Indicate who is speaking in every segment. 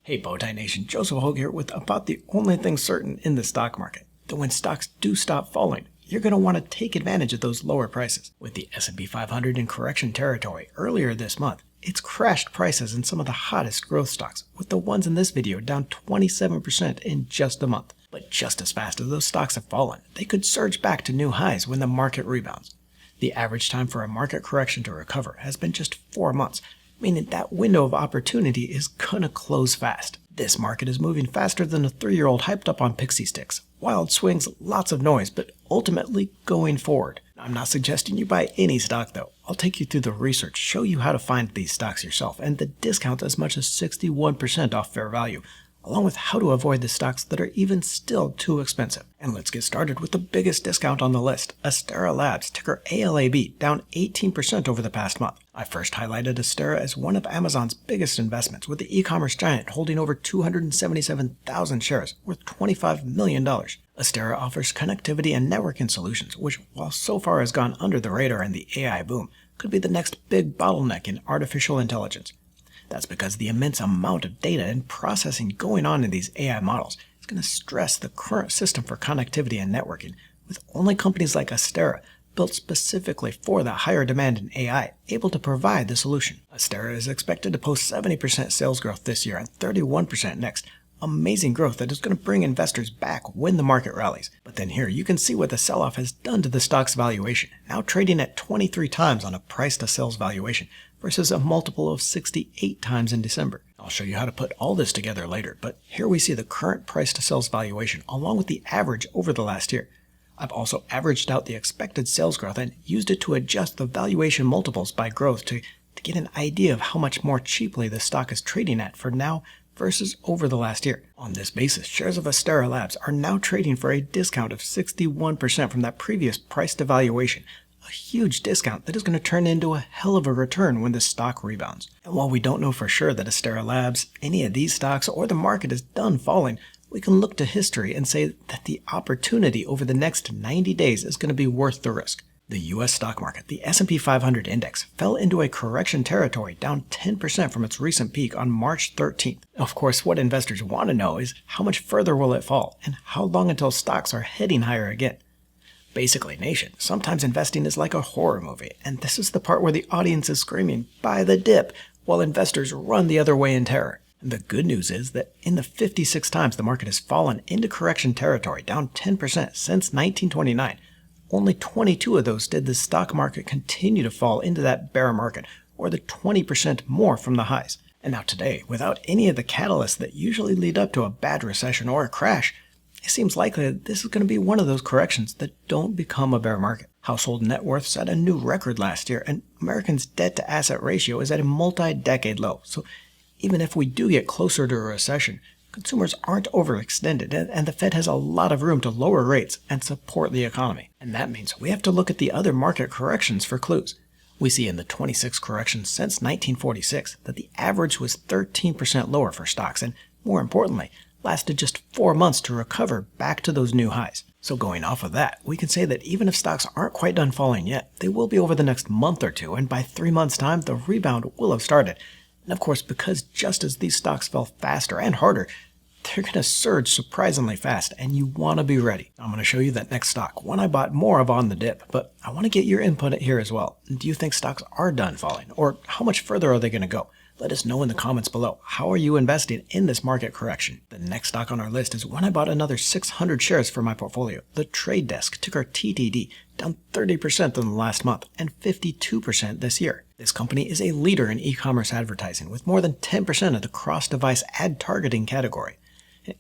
Speaker 1: Hey Bowtie Nation, Joseph Hogue here with about the only thing certain in the stock market. That when stocks do stop falling, you're going to want to take advantage of those lower prices. With the S&P 500 in correction territory earlier this month, it's crashed prices in some of the hottest growth stocks, with the ones in this video down 27% in just a month. But just as fast as those stocks have fallen, they could surge back to new highs when the market rebounds. The average time for a market correction to recover has been just 4 months, meaning that window of opportunity is gonna close fast. This market is moving faster than a 3-year-old hyped up on pixie sticks. Wild swings, lots of noise, but ultimately going forward. I'm not suggesting you buy any stock though. I'll take you through the research, show you how to find these stocks yourself, and the discount as much as 61% off fair value, along with how to avoid the stocks that are even still too expensive. And let's get started with the biggest discount on the list, Astera Labs, ticker ALAB, down 18% over the past month. I first highlighted Astera as one of Amazon's biggest investments, with the e-commerce giant holding over 277,000 shares, worth $25 million. Astera offers connectivity and networking solutions, which, while so far has gone under the radar in the AI boom, could be the next big bottleneck in artificial intelligence. That's because the immense amount of data and processing going on in these AI models is going to stress the current system for connectivity and networking, with only companies like Astera, built specifically for the higher demand in AI, able to provide the solution. Astera is expected to post 70% sales growth this year and 31% next. Amazing growth that is going to bring investors back when the market rallies. But then here you can see what the sell-off has done to the stock's valuation, now trading at 23 times on a price-to-sales valuation versus a multiple of 68 times in December. I'll show you how to put all this together later, but here we see the current price-to-sales valuation along with the average over the last year. I've also averaged out the expected sales growth and used it to adjust the valuation multiples by growth to get an idea of how much more cheaply the stock is trading at for now versus over the last year. On this basis, shares of Astera Labs are now trading for a discount of 61% from that previous price to valuation, a huge discount that is going to turn into a hell of a return when the stock rebounds. And while we don't know for sure that Astera Labs, any of these stocks, or the market is done falling, we can look to history and say that the opportunity over the next 90 days is going to be worth the risk. The U.S. stock market, the S&P 500 index, fell into a correction territory, down 10% from its recent peak on March 13th. Of course, what investors want to know is how much further will it fall, and how long until stocks are heading higher again. Basically, nation, sometimes investing is like a horror movie, and this is the part where the audience is screaming, "Buy the dip," while investors run the other way in terror. The good news is that in the 56 times the market has fallen into correction territory, down 10% since 1929, only 22 of those did the stock market continue to fall into that bear market, or the 20% more from the highs. And now today, without any of the catalysts that usually lead up to a bad recession or a crash, it seems likely that this is going to be one of those corrections that don't become a bear market. Household net worth set a new record last year, and Americans' debt-to-asset ratio is at a multi-decade low. So even if we do get closer to a recession, consumers aren't overextended, and the Fed has a lot of room to lower rates and support the economy. And that means we have to look at the other market corrections for clues. We see in the 26 corrections since 1946 that the average was 13% lower for stocks, and more importantly, lasted just 4 months to recover back to those new highs. So going off of that, we can say that even if stocks aren't quite done falling yet, they will be over the next month or two, and by 3 months' time, the rebound will have started. And of course, because just as these stocks fell faster and harder, they're going to surge surprisingly fast, and you want to be ready. I'm going to show you that next stock, one I bought more of on the dip, but I want to get your input here as well. Do you think stocks are done falling, or how much further are they going to go? Let us know in the comments below. How are you investing in this market correction? The next stock on our list is one I bought another 600 shares for my portfolio, the Trade Desk, ticker TTD, down 30% in the last month and 52% this year. This company is a leader in e-commerce advertising with more than 10% of the cross-device ad targeting category.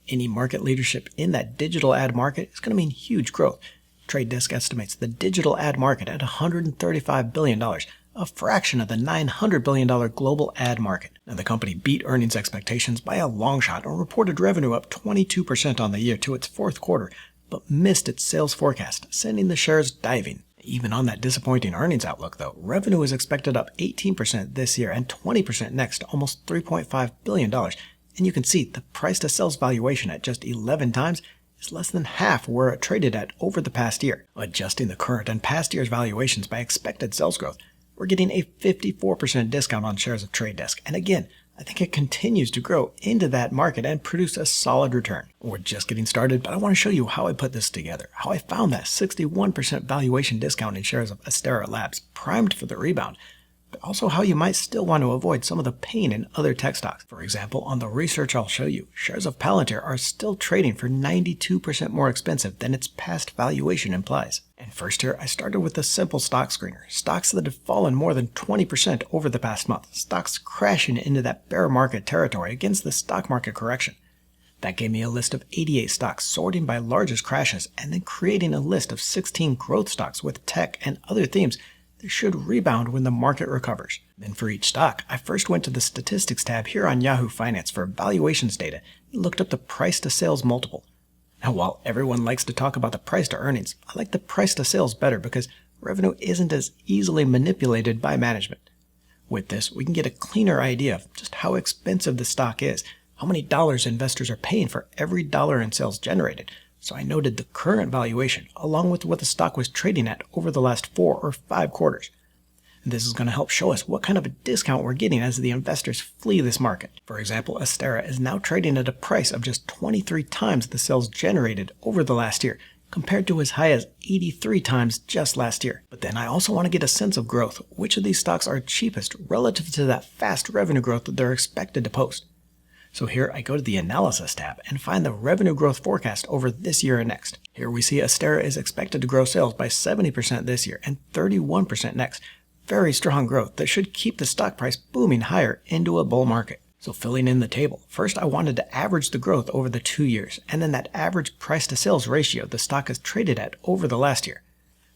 Speaker 1: Any market leadership in that digital ad market is going to mean huge growth. Trade Desk estimates the digital ad market at $135 billion, a fraction of the $900 billion global ad market. Now, the company beat earnings expectations by a long shot and reported revenue up 22% on the year to its fourth quarter, but missed its sales forecast, sending the shares diving. Even on that disappointing earnings outlook, though, revenue is expected up 18% this year and 20% next to almost $3.5 billion. And you can see the price-to-sales valuation at just 11 times is less than half where it traded at over the past year. Adjusting the current and past year's valuations by expected sales growth, we're getting a 54% discount on shares of Trade Desk, and again, I think it continues to grow into that market and produce a solid return. We're just getting started, but I want to show you how I put this together, how I found that 61% valuation discount in shares of Astera Labs primed for the rebound, but also how you might still want to avoid some of the pain in other tech stocks. For example, on the research I'll show you, shares of Palantir are still trading for 92% more expensive than its past valuation implies. And first here, I started with a simple stock screener, stocks that have fallen more than 20% over the past month, stocks crashing into that bear market territory against the stock market correction. That gave me a list of 88 stocks sorting by largest crashes and then creating a list of 16 growth stocks with tech and other themes that should rebound when the market recovers. Then for each stock, I first went to the Statistics tab here on Yahoo Finance for valuations data and looked up the price to sales multiple. Now, while everyone likes to talk about the price to earnings, I like the price to sales better because revenue isn't as easily manipulated by management. With this, we can get a cleaner idea of just how expensive the stock is, how many dollars investors are paying for every dollar in sales generated. So I noted the current valuation along with what the stock was trading at over the last 4 or 5 quarters. And this is going to help show us what kind of a discount we're getting as the investors flee this market. For example, Astera is now trading at a price of just 23 times the sales generated over the last year, compared to as high as 83 times just last year. But then I also want to get a sense of growth. Which of these stocks are cheapest relative to that fast revenue growth that they're expected to post? So here I go to the Analysis tab and find the revenue growth forecast over this year and next. Here we see Astera is expected to grow sales by 70% this year and 31% next. Very strong growth that should keep the stock price booming higher into a bull market. So filling in the table, first I wanted to average the growth over the 2 years and then that average price to sales ratio the stock has traded at over the last year.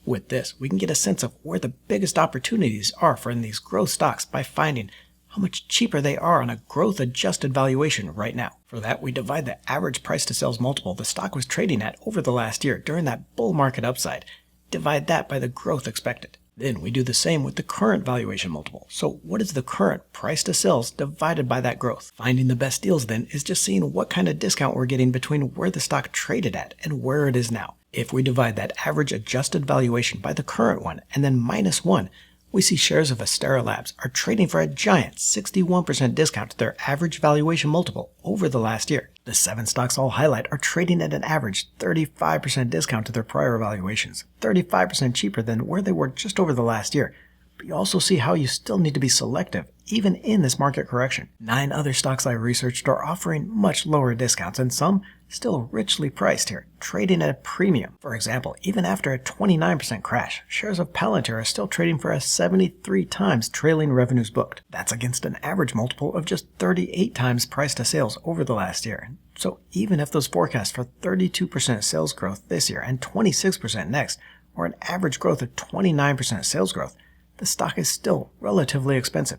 Speaker 1: With this, we can get a sense of where the biggest opportunities are for these growth stocks by finding how much cheaper they are on a growth-adjusted valuation right now. For that, we divide the average price to sales multiple the stock was trading at over the last year during that bull market upside. Divide that by the growth expected. Then we do the same with the current valuation multiple. So what is the current price to sales divided by that growth? Finding the best deals then is just seeing what kind of discount we're getting between where the stock traded at and where it is now. If we divide that average adjusted valuation by the current one and then minus 1, we see shares of Astera Labs are trading for a giant 61% discount to their average valuation multiple over the last year. The 7 stocks I'll highlight are trading at an average 35% discount to their prior valuations, 35% cheaper than where they were just over the last year. But you also see how you still need to be selective, even in this market correction. 9 other stocks I researched are offering much lower discounts, and some still richly priced here, trading at a premium. For example, even after a 29% crash, shares of Palantir are still trading for a 73 times trailing revenues booked. That's against an average multiple of just 38 times price to sales over the last year. So even if those forecasts for 32% sales growth this year and 26% next, or an average growth of 29% sales growth, the stock is still relatively expensive.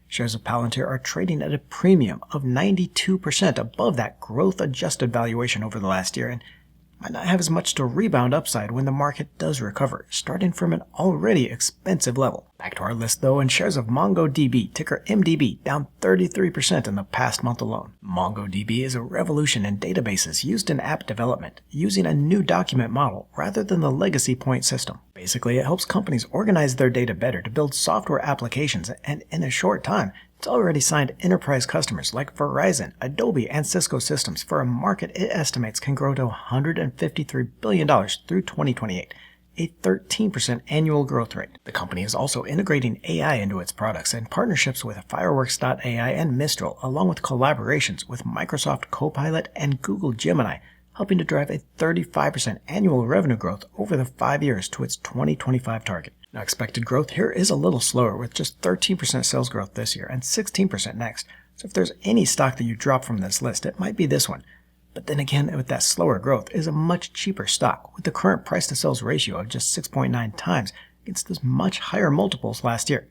Speaker 1: Shares of Palantir are trading at a premium of 92% above that growth-adjusted valuation over the last year and might not have as much to rebound upside when the market does recover, starting from an already expensive level. Back to our list though, and shares of MongoDB, ticker MDB, down 33% in the past month alone. MongoDB is a revolution in databases used in app development, using a new document model rather than the legacy point system. Basically, it helps companies organize their data better to build software applications, and in a short time, it's already signed enterprise customers like Verizon, Adobe, and Cisco Systems for a market it estimates can grow to $153 billion through 2028, a 13% annual growth rate. The company is also integrating AI into its products and partnerships with Fireworks.ai and Mistral, along with collaborations with Microsoft Copilot and Google Gemini, helping to drive a 35% annual revenue growth over the 5 years to its 2025 target. Now, expected growth here is a little slower, with just 13% sales growth this year and 16% next. So if there's any stock that you drop from this list, it might be this one. But then again, with that slower growth is a much cheaper stock, with the current price to sales ratio of just 6.9 times against those much higher multiples last year.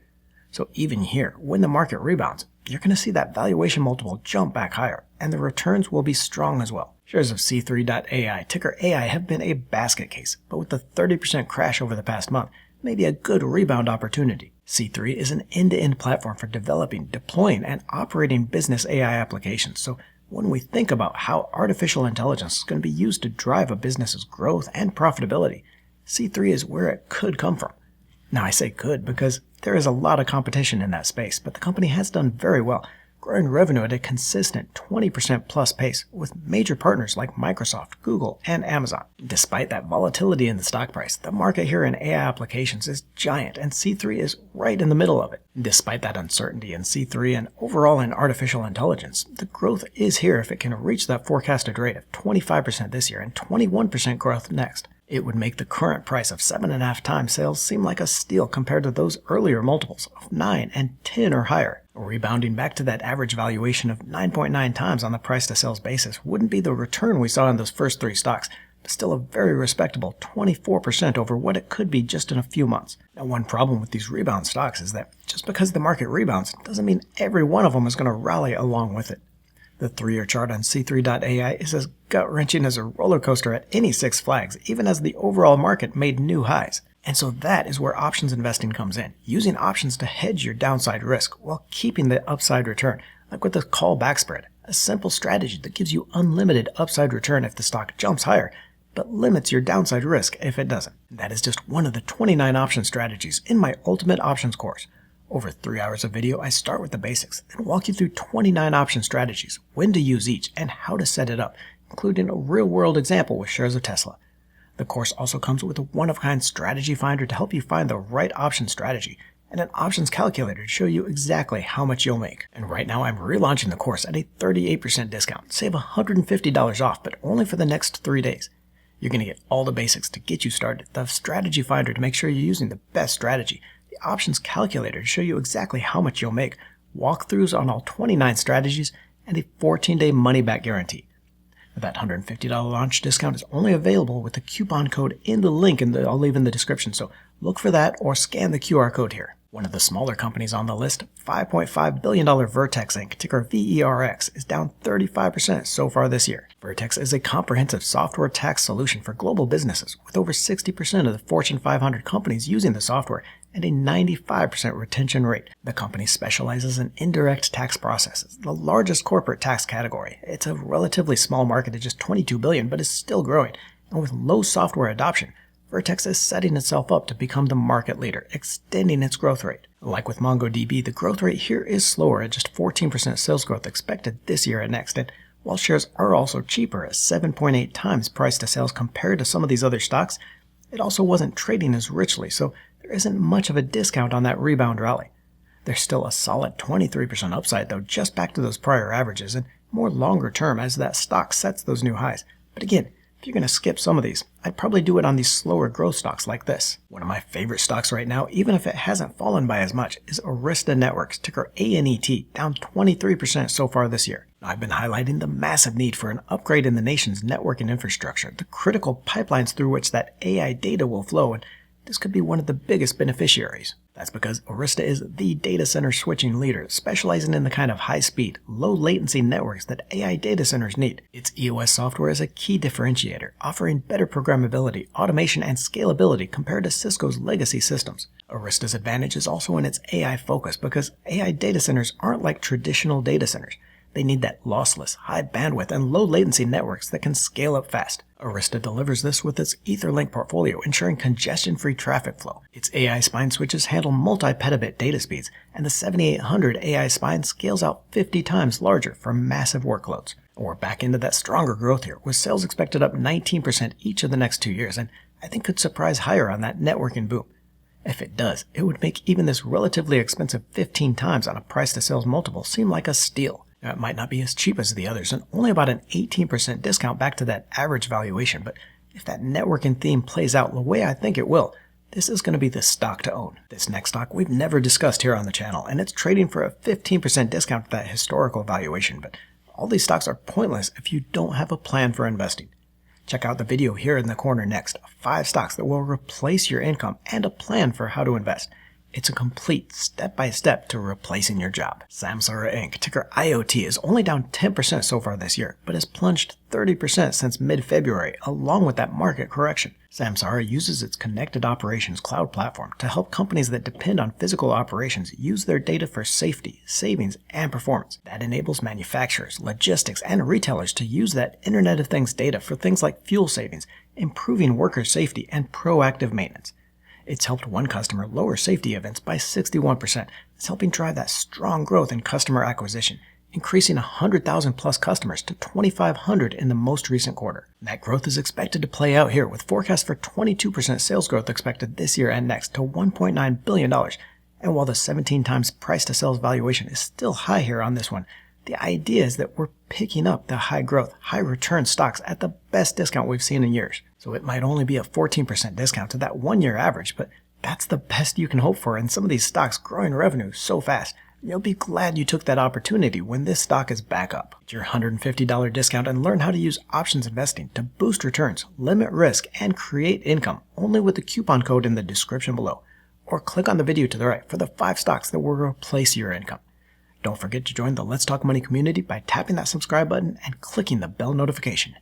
Speaker 1: So even here, when the market rebounds, you're going to see that valuation multiple jump back higher, and the returns will be strong as well. Shares of C3.ai, ticker AI, have been a basket case, but with the 30% crash over the past month, maybe a good rebound opportunity. C3 is an end-to-end platform for developing, deploying, and operating business AI applications. So when we think about how artificial intelligence is going to be used to drive a business's growth and profitability, C3 is where it could come from. Now I say could because there is a lot of competition in that space, but the company has done very well, growing revenue at a consistent 20% plus pace with major partners like Microsoft, Google, and Amazon. Despite that volatility in the stock price, the market here in AI applications is giant, and C3 is right in the middle of it. Despite that uncertainty in C3 and overall in artificial intelligence, the growth is here if it can reach that forecasted rate of 25% this year and 21% growth next. It would make the current price of 7.5 times sales seem like a steal compared to those earlier multiples of 9 and 10 or higher. Rebounding back to that average valuation of 9.9 times on the price to sales basis wouldn't be the return we saw in those first 3 stocks, but still a very respectable 24% over what it could be just in a few months. Now, one problem with these rebound stocks is that just because the market rebounds doesn't mean every one of them is going to rally along with it. The 3-year chart on C3.ai is as gut-wrenching as a roller coaster at any Six Flags, even as the overall market made new highs. And so that is where options investing comes in, using options to hedge your downside risk while keeping the upside return, like with the call back spread, a simple strategy that gives you unlimited upside return if the stock jumps higher, but limits your downside risk if it doesn't. That is just one of the 29 option strategies in my Ultimate Options course. Over 3 hours of video, I start with the basics, then walk you through 29 option strategies, when to use each, and how to set it up, including a real-world example with shares of Tesla. The course also comes with a one-of-a-kind strategy finder to help you find the right option strategy, and an options calculator to show you exactly how much you'll make. And right now I'm relaunching the course at a 38% discount. Save $150 off, but only for the next 3 days. You're going to get all the basics to get you started, the strategy finder to make sure you're using the best strategy, the options calculator to show you exactly how much you'll make, walkthroughs on all 29 strategies, and a 14-day money-back guarantee. That $150 launch discount is only available with the coupon code in the link I'll leave in the description, so look for that or scan the QR code here. One of the smaller companies on the list, $5.5 billion Vertex Inc., ticker VERX, is down 35% so far this year. Vertex is a comprehensive software tax solution for global businesses, with over 60% of the Fortune 500 companies using the software and a 95% retention rate. The company specializes in indirect tax processes, the largest corporate tax category. It's a relatively small market at just $22 billion, but is still growing, and with low software adoption, Vertex is setting itself up to become the market leader, extending its growth rate. Like with MongoDB, the growth rate here is slower at just 14% sales growth expected this year and next, and while shares are also cheaper at 7.8 times price to sales compared to some of these other stocks, it also wasn't trading as richly, so there isn't much of a discount on that rebound rally. There's still a solid 23% upside though, just back to those prior averages, and more longer term as that stock sets those new highs. But again, if you're going to skip some of these, I'd probably do it on these slower growth stocks like this. One of my favorite stocks right now, even if it hasn't fallen by as much, is Arista Networks, ticker ANET, down 23% so far this year. Now, I've been highlighting the massive need for an upgrade in the nation's networking infrastructure, the critical pipelines through which that AI data will flow, and this could be one of the biggest beneficiaries. That's because Arista is the data center switching leader, specializing in the kind of high-speed, low-latency networks that AI data centers need. Its EOS software is a key differentiator, offering better programmability, automation, and scalability compared to Cisco's legacy systems. Arista's advantage is also in its AI focus because AI data centers aren't like traditional data centers. They need that lossless, high bandwidth, and low latency networks that can scale up fast. Arista delivers this with its Etherlink portfolio, ensuring congestion-free traffic flow. Its AI spine switches handle multi-petabit data speeds, and the 7800 AI spine scales out 50 times larger for massive workloads. We're back into that stronger growth here, with sales expected up 19% each of the next 2 years, and I think could surprise higher on that networking boom. If it does, it would make even this relatively expensive 15 times on a price-to-sales multiple seem like a steal. Now, it might not be as cheap as the others, and only about an 18% discount back to that average valuation, but if that networking theme plays out the way I think it will, this is going to be the stock to own. This next stock we've never discussed here on the channel, and it's trading for a 15% discount to that historical valuation, but all these stocks are pointless if you don't have a plan for investing. Check out the video here in the corner next, 5 stocks that will replace your income and a plan for how to invest. It's a complete step-by-step to replacing your job. Samsara Inc., ticker IoT, is only down 10% so far this year, but has plunged 30% since mid-February, along with that market correction. Samsara uses its connected operations cloud platform to help companies that depend on physical operations use their data for safety, savings, and performance. That enables manufacturers, logistics, and retailers to use that Internet of Things data for things like fuel savings, improving worker safety, and proactive maintenance. It's helped one customer lower safety events by 61%. It's helping drive that strong growth in customer acquisition, increasing 100,000 plus customers to 2,500 in the most recent quarter. That growth is expected to play out here, with forecasts for 22% sales growth expected this year and next to $1.9 billion. And while the 17 times price to sales valuation is still high here on this one, the idea is that we're picking up the high growth, high return stocks at the best discount we've seen in years. So it might only be a 14% discount to that 1 year average, but that's the best you can hope for in some of these stocks growing revenue so fast. You'll be glad you took that opportunity when this stock is back up. Get your $150 discount and learn how to use options investing to boost returns, limit risk, and create income only with the coupon code in the description below. Or click on the video to the right for the 5 stocks that will replace your income. Don't forget to join the Let's Talk Money community by tapping that subscribe button and clicking the bell notification.